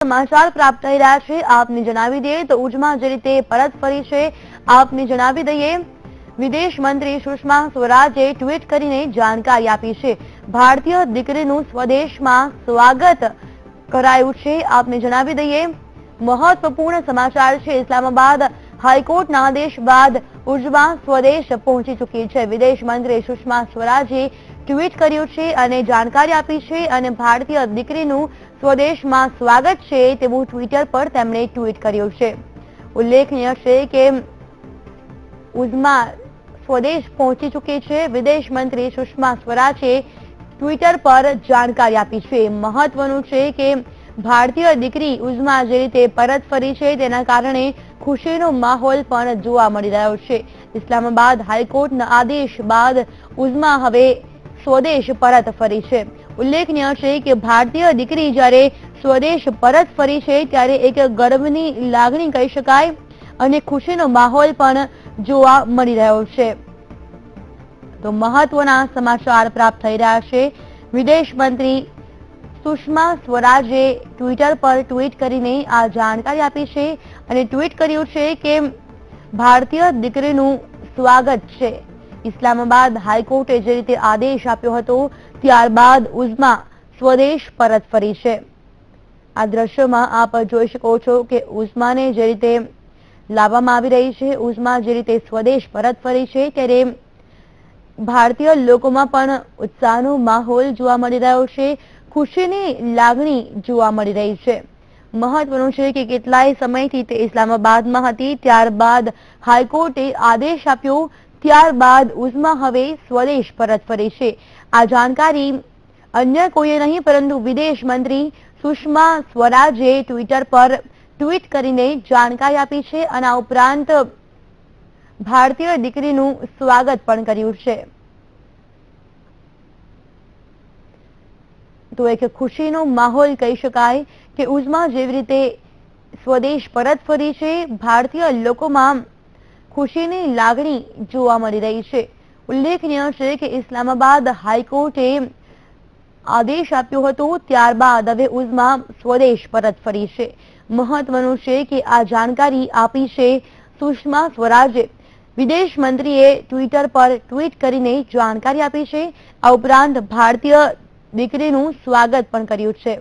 સમાચાર પ્રાપ્ત થઈ રહ્યા છે આપને જણાવી દઈએ તો ઉજ્જમા જે રીતે પરત ફરી છે આપને જણાવી દઈએ વિદેશ મંત્રી સુષ્મા સ્વરાજે ટ્વીટ કરીને જાણકારી આપી છે ભારતીય દીકરીનું સ્વદેશમાં સ્વાગત કરાયું છે આપને જણાવી દઈએ મહત્વપૂર્ણ સમાચાર છે ઇસ્લામાબાદ હાઈકોર્ટના આદેશ બાદ ઉજ્જમા સ્વદેશ પહોંચી ચૂકી છે વિદેશ મંત્રી સુષ્મા સ્વરાજે ટ્વીટ કર્યું છે અને જાણકારી આપી છે અને ભારતીય દીકરીનું સ્વદેશમાં સ્વાગત છે તેવું ટ્વિટર પર તેમણે ટ્વીટ કર્યું છે ઉલ્લેખનીય છે કે ઉજ્જમા સ્વદેશ પહોંચી ચૂકી છે વિદેશ મંત્રી સુષ્મા સ્વરાજે ટ્વિટર પર જાણકારી આપી છે મહત્વનું છે કે ભારતીય દીકરી ઉજ્જમા જે રીતે પરત ફરી છે તેના કારણે ખુશીનો માહોલ પણ જોવા મળી રહ્યો છે ઇસ્લામાબાદ હાઈકોર્ટના આદેશ બાદ ઉજ્જમા હવે સ્વદેશ પરત ફરી છે ઉલ્લેખનીય છે કે ભારતીય દીકરી જ્યારે સ્વદેશ પરત ફરી છે ત્યારે એક ગર્વની લાગણી કહી શકાય અને ખુશીનો માહોલ પણ જોવા મળી રહ્યો છે તો મહત્વના સમાચાર પ્રાપ્ત થઈ રહ્યા છે વિદેશ મંત્રી સુષ્મા સ્વરાજે ટ્વિટર પર ટ્વીટ કરીને આ જાણકારી આપી છે અને ટ્વીટ કર્યું છે કે ભારતીય દીકરીનું સ્વાગત છે ઇસ્લામાબાદ હાઈકોર્ટે જે રીતે આદેશ આપ્યો હતો ત્યારબાદ ઉજ્જમા સ્વદેશ પરત ફરી છે આ દ્રશ્યમાં આપ જોઈ શકો છો કે ઉજ્જમાને જે રીતે લાવવામાં આવી રહી છે ઉજ્જમા જે રીતે સ્વદેશ પરત ફરી છે ત્યારે ભારતીય લોકોમાં પણ ઉત્સાહનો માહોલ જોવા મળી રહ્યો છે ખુશીની લાગણી જોવા મળી રહી છે મહત્વનું છે કે કેટલાય સમયથી તે ઇસ્લામાબાદમાં હતી ત્યારબાદ હાઈકોર્ટે આદેશ આપ્યો ત્યારબાદ ઉજ્જમા હવે સ્વદેશ પરત ફરી છે આ જાણકારી અન્ય કોઈએ નહીં પરંતુ વિદેશ મંત્રી સુષ્મા સ્વરાજે ટ્વિટર પર ટ્વીટ કરીને જાણકારી આપી છે અને આ ઉપરાંત ભારતીય દીકરીનું સ્વાગત પણ કર્યું છે તો એક ખુશીનો માહોલ કહી શકાય કે ઉજ્જમા જેવી રીતે સ્વદેશ પરત ફરી છે ભારતીય લોકોમાં ખુશીની લાગણી જોવા મળી રહી છે ઉલ્લેખનીય છે કે ઇસ્લામાબાદ હાઈકોર્ટે આદેશ આપ્યો હતો ત્યારબાદ હવે ઉજ્જમા સ્વદેશ પરત ફરી છે મહત્વનું છે કે આ જાણકારી આપી છે સુષ્મા સ્વરાજે વિદેશ મંત્રીએ ટ્વિટર પર ટ્વીટ કરીને જાણકારી આપી છે આ ઉપરાંત ભારતીય દીકરીનું સ્વાગત પણ કર્યું છે